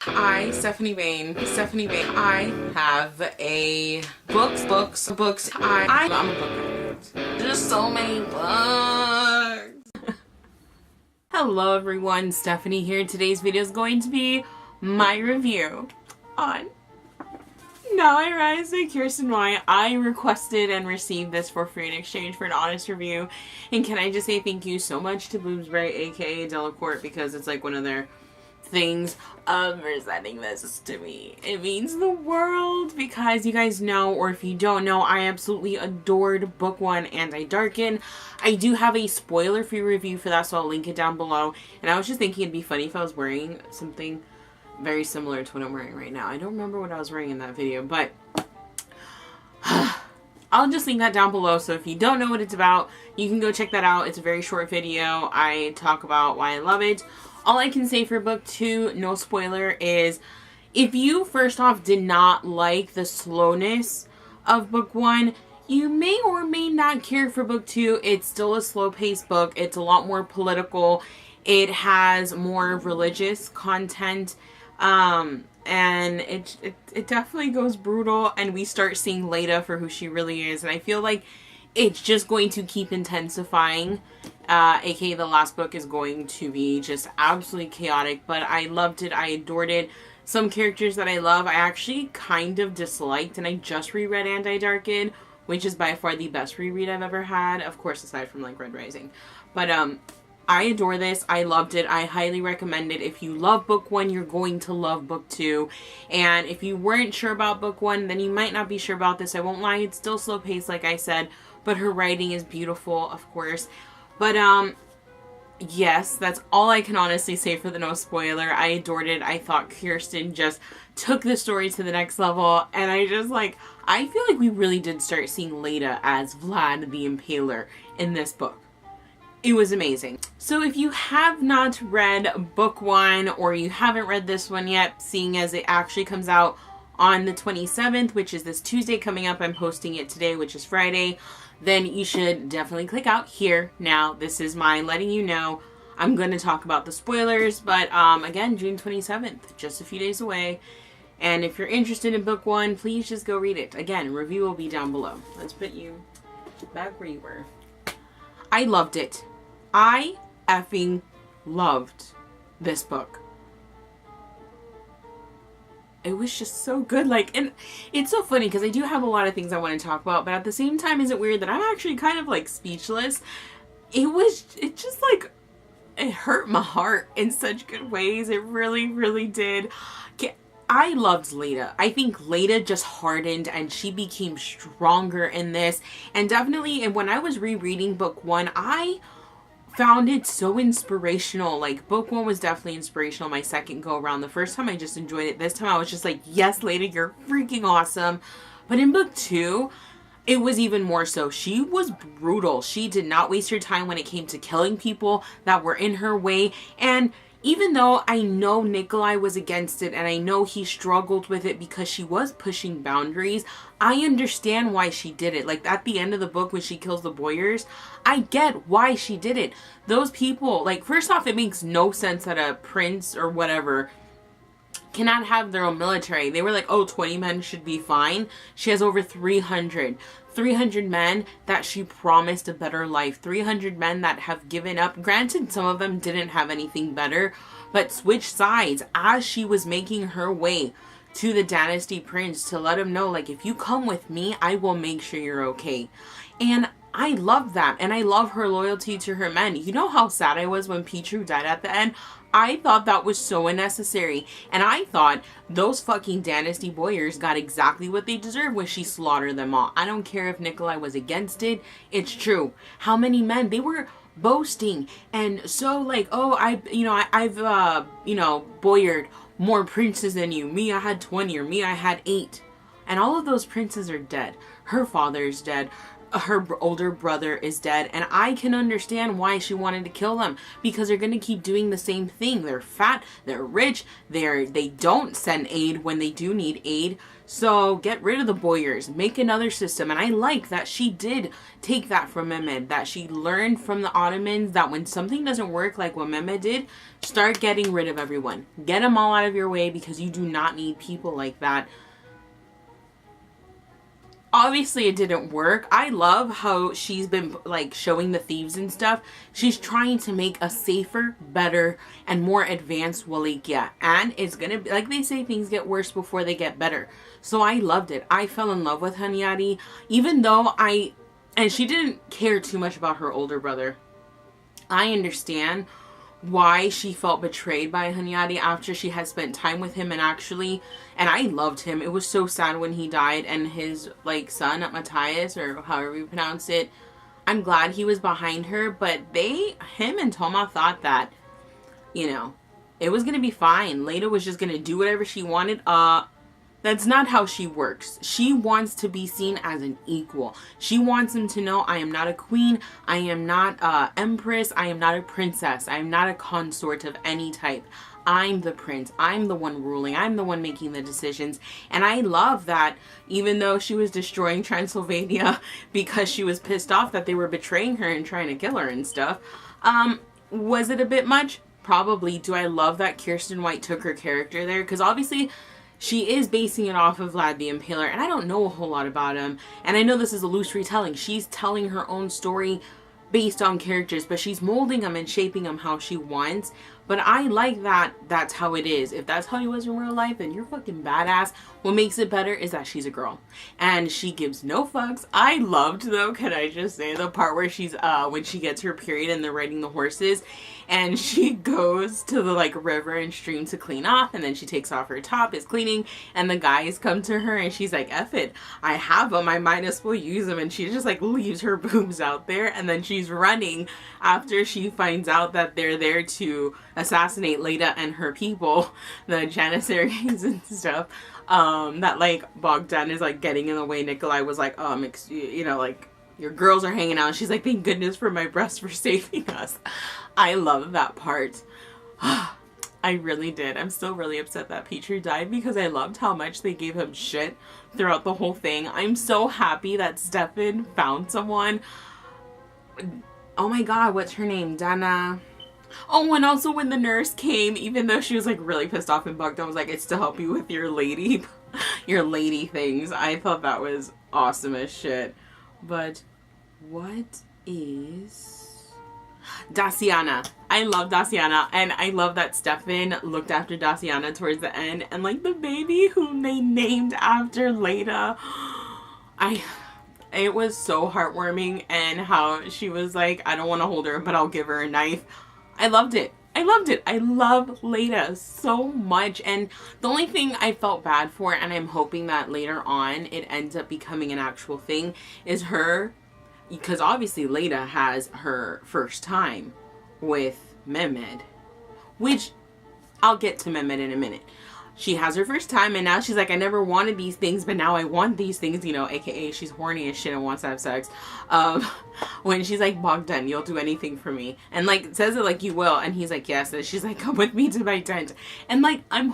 Stephanie Bain, I have a books. I'm a book addict. There's so many books. Hello everyone, Stephanie here. Today's video is going to be my review on Now I Rise by Kirsten White. I requested and received this for free in exchange for an honest review. And can I just say thank you so much to Boobsbury, aka Delacorte, because it's like one of their things for sending this to me. It means the world because you guys know, or if you don't know, I absolutely adored book 1 Anti-Darken. I do have a spoiler-free review for that, so I'll link it down below. And I was just thinking it'd be funny if I was wearing something very similar to what I'm wearing right now. I don't remember what I was wearing in that video, but I'll just link that down below, so if you don't know what it's about, you can go check that out. It's a very short video. I talk about why I love it. All I can say for book 2, no spoiler, is if you first off did not like the slowness of book 1, you may or may not care for book 2. It's still a slow-paced book. It's a lot more political. It has more religious content. And it definitely goes brutal, and we start seeing Lada for who she really is, and I feel like it's just going to keep intensifying. Aka the last book is going to be just absolutely chaotic, but I loved it. I adored it. Some characters that I love, I actually kind of disliked, and I just reread Anti-Darken, which is by far the best reread I've ever had, of course, aside from like Red Rising. But I adore this. I loved it. I highly recommend it. If you love book 1, you're going to love book 2. And if you weren't sure about book 1, then you might not be sure about this. I won't lie, it's still slow paced like I said, but her writing is beautiful, of course. But yes, that's all I can honestly say for the no spoiler. I adored it. I thought Kirsten just took the story to the next level, and I feel like we really did start seeing Lada as Vlad the Impaler in this book. It was amazing. So if you have not read book 1, or you haven't read this one yet, seeing as it actually comes out on the 27th, which is this Tuesday coming up, I'm posting it today, which is Friday, then you should definitely click out here. Now, this is my letting you know I'm going to talk about the spoilers, but again, June 27th, just a few days away. And if you're interested in book 1, please just go read it. Again, review will be down below. Let's put you back where you were. I loved it. I effing loved this book. It was just so good. Like, and it's so funny because I do have a lot of things I want to talk about, but at the same time, is it weird that I'm actually kind of like speechless? It just like, it hurt my heart in such good ways. It really did. I loved Lada. I think Lada just hardened and she became stronger in this. And definitely, and when I was rereading book 1, I found it so inspirational. Like, book 1 was definitely inspirational my second go around. The first time I just enjoyed it. This time I was just like, yes, Lada, you're freaking awesome. But in book 2, it was even more so. She was brutal. She did not waste her time when it came to killing people that were in her way. And even though I know Nikolai was against it, and I know he struggled with it because she was pushing boundaries, I understand why she did it. Like, at the end of the book when she kills the Boyers, I get why she did it. Those people, like, first off, it makes no sense that a prince or whatever cannot have their own military. They were like, oh, 20 men should be fine. She has over 300 men that she promised a better life. 300 men that have given up. Granted, some of them didn't have anything better, but switched sides as she was making her way to the Dynasty Prince to let him know, like, if you come with me, I will make sure you're okay. And I love that. And I love her loyalty to her men. You know how sad I was when Petru died at the end? I thought that was so unnecessary. And I thought those fucking Dynasty Boyers got exactly what they deserved when she slaughtered them all. I don't care if Nikolai was against it. It's true. How many men? They were boasting. And so like, oh, I've boyered more princes than you. Me, I had 20, or me, I had 8. And all of those princes are dead. Her father's dead. her older brother is dead, and I can understand why she wanted to kill them, because they're going to keep doing the same thing. They're fat, they're rich, they don't send aid when they do need aid. So get rid of the Boyers, make another system. And I like that she did take that from Mehmed, that she learned from the Ottomans that when something doesn't work like what Mehmed did, start getting rid of everyone. Get them all out of your way, because you do not need people like that. Obviously it didn't work. I love how she's been like showing the thieves and stuff. She's trying to make a safer, better, and more advanced Wallachia. And it's gonna be, like they say, things get worse before they get better. So I loved it. I fell in love with Hunyadi, even though and she didn't care too much about her older brother. I understand why she felt betrayed by Hunyadi after she had spent time with him, and I loved him. It was so sad when he died, and his like son Matthias, or however you pronounce it, I'm glad he was behind her, but him and Toma thought that, you know, it was gonna be fine. Lada was just gonna do whatever she wanted. That's not how she works. She wants to be seen as an equal. She wants him to know, I am not a queen, I am not an empress, I am not a princess, I am not a consort of any type. I'm the prince. I'm the one ruling. I'm the one making the decisions. And I love that even though she was destroying Transylvania because she was pissed off that they were betraying her and trying to kill her and stuff. Was it a bit much? Probably. Do I love that Kirsten White took her character there? Because obviously she is basing it off of Vlad the Impaler, and I don't know a whole lot about him. And I know this is a loose retelling. She's telling her own story based on characters, but she's molding them and shaping them how she wants. But I like that that's how it is. If that's how he was in real life, then you're fucking badass. What makes it better is that she's a girl and she gives no fucks. I loved, though, can I just say, the part where she's when she gets her period and they're riding the horses and she goes to the like river and stream to clean off, and then she takes off her top, is cleaning, and the guys come to her and she's like, F it, I have them, I might as well use them. And she just like leaves her boobs out there, and then she's running after she finds out that they're there to assassinate Lada and her people, the Janissaries and stuff. That like Bogdan is like getting in the way. Nikolai was like, you know, like, your girls are hanging out. She's like, thank goodness for my breasts for saving us. I love that part. I really did. I'm still really upset that Petrie died because I loved how much they gave him shit throughout the whole thing. I'm so happy that Stefan found someone. Oh my god, what's her name? Dana. Oh, and also when the nurse came, even though she was like really pissed off, and Bogdan was like, it's to help you with your lady things. I thought that was awesome as shit. But what is Daciana? I love Daciana, and I love that Stefan looked after Daciana towards the end, and like the baby whom they named after Lada. It was so heartwarming, and how she was like, I don't want to hold her, but I'll give her a knife. I loved it. I loved it. I love Lada so much. And the only thing I felt bad for, and I'm hoping that later on it ends up becoming an actual thing, is her, because obviously Lada has her first time with Mehmed, which I'll get to Mehmed in a minute. She has her first time, and now she's like, I never wanted these things, but now I want these things, you know, aka she's horny as shit and wants to have sex. When she's like, Bogdan, you'll do anything for me, and like says it like, you will, and he's like, yes, and she's like, come with me to my tent. And like, I'm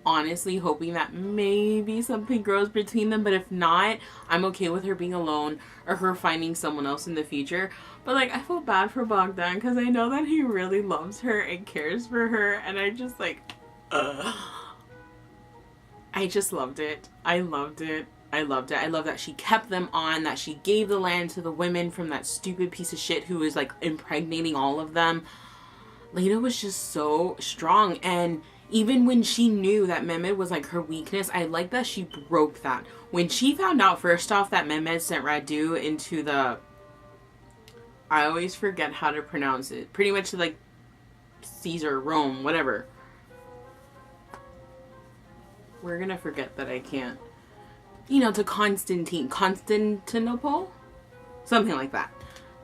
honestly hoping that maybe something grows between them, but if not, I'm okay with her being alone or her finding someone else in the future. But like, I feel bad for Bogdan because I know that he really loves her and cares for her, and I just like, I just loved it. I loved it. I loved it. I love that she kept them on, that she gave the land to the women from that stupid piece of shit who was like impregnating all of them. Lada was just so strong, and even when she knew that Mehmed was like her weakness, I like that she broke that. When she found out first off that Mehmed sent Radu into the, I always forget how to pronounce it, pretty much like Caesar, Rome, whatever. We're gonna forget that I can't. You know, to Constantinople? Something like that.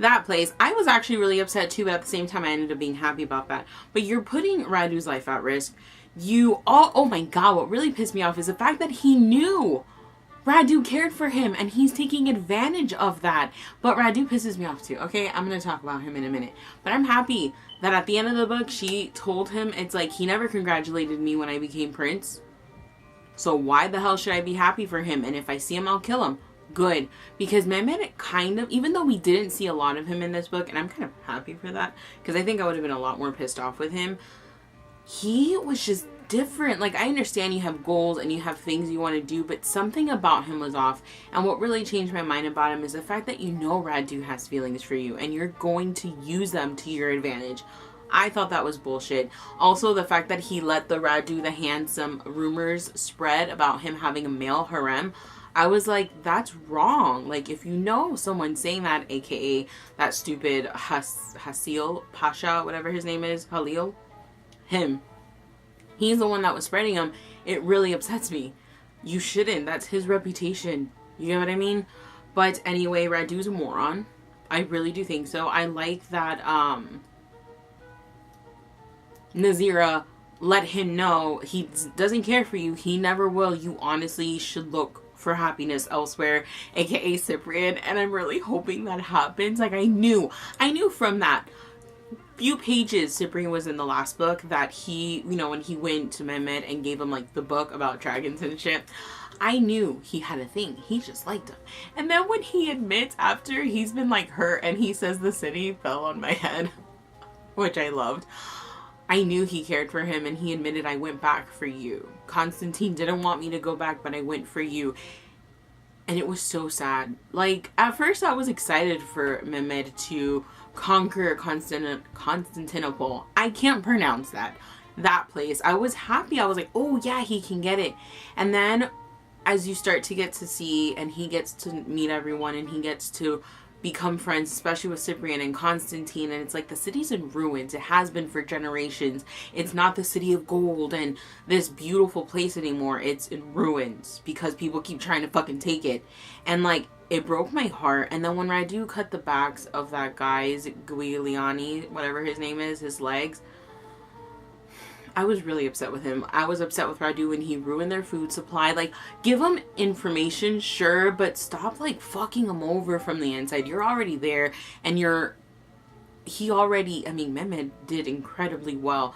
That place. I was actually really upset too, but at the same time I ended up being happy about that. But you're putting Radu's life at risk. Oh my god, what really pissed me off is the fact that he knew Radu cared for him and he's taking advantage of that. But Radu pisses me off too, okay? I'm going to talk about him in a minute. But I'm happy that at the end of the book, she told him, it's like, he never congratulated me when I became prince. So why the hell should I be happy for him? And if I see him, I'll kill him. Good. Because Mehmed kind of, even though we didn't see a lot of him in this book, and I'm kind of happy for that, because I think I would have been a lot more pissed off with him, he was just different. Like, I understand you have goals and you have things you want to do, but something about him was off. And what really changed my mind about him is the fact that you know Radu has feelings for you and you're going to use them to your advantage. I thought that was bullshit. Also, the fact that he let the Radu the handsome rumors spread about him having a male harem, I was like, that's wrong. Like, if you know someone saying that, aka that stupid Hasil Pasha, whatever his name is, Halil, him, he's the one that was spreading them. It really upsets me. You shouldn't. That's his reputation. You know what I mean? But anyway, Radu's a moron. I really do think so. I like that Nazira let him know he doesn't care for you. He never will. You honestly should look for happiness elsewhere, aka Cyprian. And I'm really hoping that happens. Like, I knew from that few pages Cyprian was in the last book that he, you know, when he went to Mehmed and gave him like the book about dragons and shit, I knew he had a thing. He just liked him. And then when he admits after he's been like hurt and he says the city fell on my head, which I loved, I knew he cared for him, and he admitted, I went back for you. Constantine didn't want me to go back, but I went for you. And it was so sad. Like, at first I was excited for Mehmed to conquer Constantinople. I can't pronounce that place. I was happy. I was like, oh yeah, he can get it. And then as you start to get to see, and he gets to meet everyone, and he gets to become friends, especially with Cyprian and Constantine, and it's like the city's in ruins. It has been for generations. It's not the city of gold and this beautiful place anymore. It's in ruins because people keep trying to fucking take it. And like, it broke my heart. And then when Radu cut the backs of that guy's Guiliani, whatever his name is, his legs, I was really upset with him. I was upset with Radu when he ruined their food supply. Like, give them information, sure, but stop, like, fucking them over from the inside. You're already there, and Mehmed did incredibly well.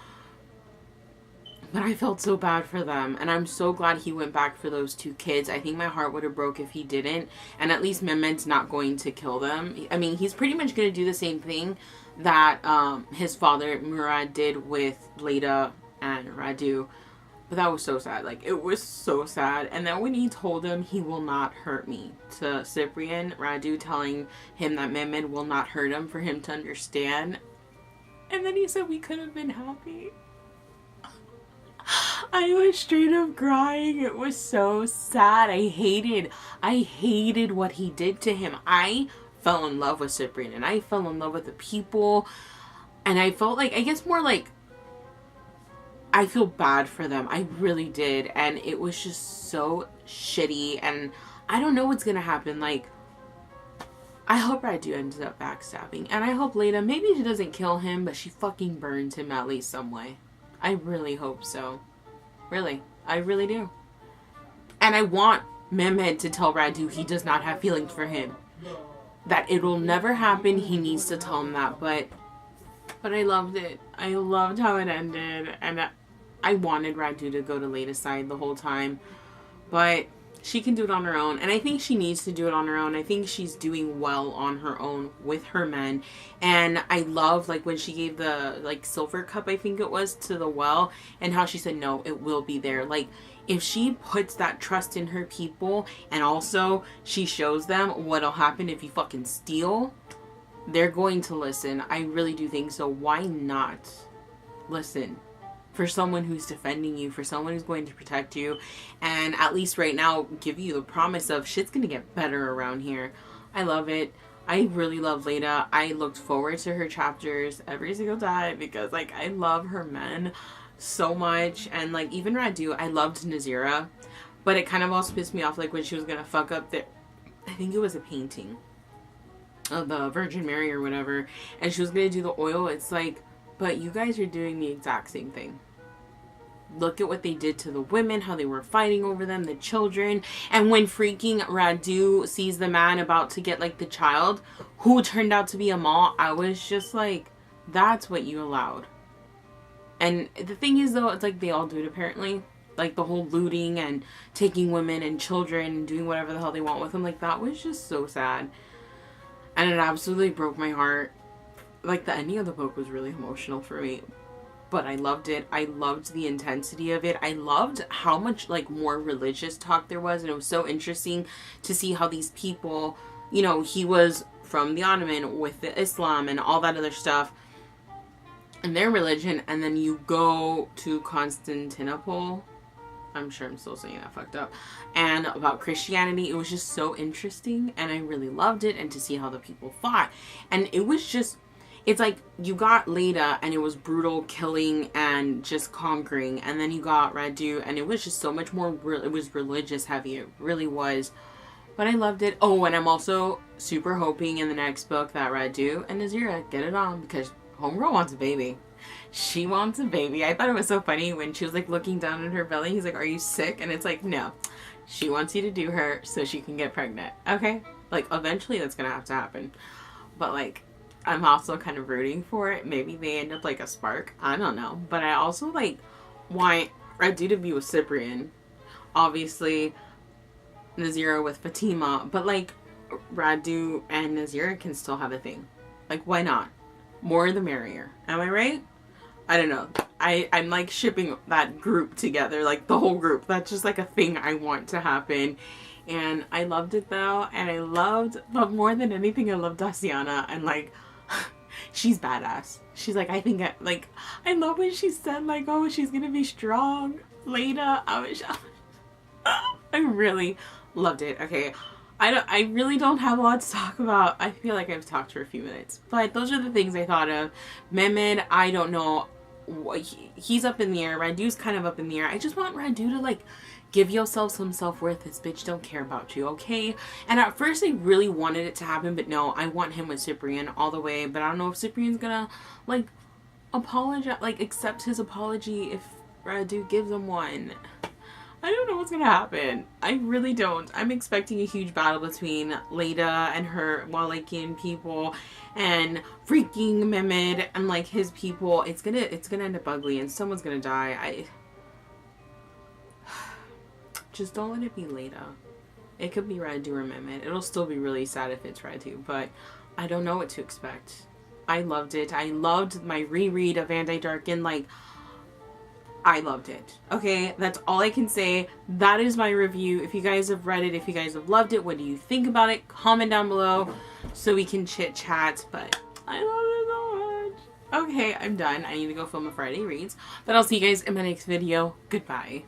But I felt so bad for them, and I'm so glad he went back for those two kids. I think my heart would have broke if he didn't, and at least Mehmed's not going to kill them. I mean, he's pretty much going to do the same thing that his father, Murad, did with Lada and Radu. But that was so sad. Like, it was so sad. And then when he told him he will not hurt me, to Cyprian, Radu telling him that Mehmed will not hurt him for him to understand, and then he said we could have been happy, I was straight up crying. It was so sad. I hated what he did to him. I fell in love with Cyprian, and I fell in love with the people, and I felt like, I guess more like, I feel bad for them. I really did. And it was just so shitty. And I don't know what's going to happen. Like, I hope Radu ends up backstabbing. And I hope Lada, maybe she doesn't kill him, but she fucking burns him at least some way. I really hope so. Really. I really do. And I want Mehmed to tell Radu he does not have feelings for him. That it will never happen. He needs to tell him that. But I loved it. I loved how it ended. And I wanted Radu to go to Lada's side the whole time. But she can do it on her own. And I think she needs to do it on her own. I think she's doing well on her own with her men. And I love, like, when she gave the, like, silver cup, I think it was, to the well. And how she said, no, it will be there. Like, if she puts that trust in her people, and also she shows them what'll happen if you fucking steal, they're going to listen. I really do think so. Why not listen? For someone who's defending you, for someone who's going to protect you, and at least right now give you the promise of shit's gonna get better around here. I love it. I really love Lada. I looked forward to her chapters every single time because, like, I love her men so much. And, like, even Radu, I loved Nazira, but it kind of also pissed me off, like, when she was gonna fuck up the, I think it was a painting of the Virgin Mary or whatever, and she was gonna do the oil. It's like, but you guys are doing the exact same thing. look at what they did to the women, how they were fighting over them, the children. And when freaking Radu sees the man about to get like the child who turned out to be Amal, I was just like, that's what you allowed. And the thing is though, it's like they all do it apparently. Like the whole looting and taking women and children and doing whatever the hell they want with them. Like that was just so sad. And it absolutely broke my heart. Like the ending of the book was really emotional for me. But I loved it. I loved the intensity of it. I loved how much like more religious talk there was. And it was so interesting to see how these people, you know, he was from the Ottoman with the Islam and all that other stuff. And their religion. And then you go to Constantinople. I'm sure I'm still saying that fucked up. And about Christianity. It was just so interesting. And I really loved it. And to see how the people fought. And it was just... It's like you got Lada and it was brutal killing and just conquering. And then you got Radu and it was just so much more... It was religious heavy. It really was. But I loved it. Oh, and I'm also super hoping in the next book that Radu and Nazira get it on. Because homegirl wants a baby. She wants a baby. I thought it was so funny when she was like looking down at her belly. He's like, are you sick? And it's like, no. She wants you to do her so she can get pregnant. Okay? Like, eventually that's going to have to happen. But like, I'm also kind of rooting for it. Maybe they end up like a spark. I don't know. But I also like want Radu to be with Cyprian. Obviously, Nazira with Fatima. But like, Radu and Nazira can still have a thing. Like, why not? More the merrier. Am I right? I don't know. I'm like shipping that group together. Like the whole group. That's just like a thing I want to happen. And I loved it though. And I loved, but more than anything, I loved Daciana. And like, she's badass. She's like, I think I love when she said like, oh, she's gonna be strong. Lada. I really loved it. Okay. I really don't have a lot to talk about. I feel like I've talked for a few minutes. But those are the things I thought of. Mehmed, I don't know. He's up in the air. Radu's kind of up in the air. I just want Radu to like give yourself some self-worth. This bitch don't care about you, okay? And at first I really wanted it to happen, but no, I want him with Cyprian all the way. But I don't know if Cyprian's gonna like apologize, like accept his apology if Radu gives him one. I don't know what's gonna happen. I really don't. I'm expecting a huge battle between Lada and her Walakian people and freaking Mehmed and like his people. It's gonna end up ugly and someone's gonna die. Just don't let it be Lada. It could be Radu or Mehmed. It'll still be really sad if it's Radu, but I don't know what to expect. I loved it. I loved my reread of Van Dyke Darken. Like, I loved it. Okay, that's all I can say. That is my review. If you guys have read it, if you guys have loved it, what do you think about it? Comment down below so we can chit chat. But I love it so much. Okay, I'm done. I need to go film a Friday reads. But I'll see you guys in my next video. Goodbye.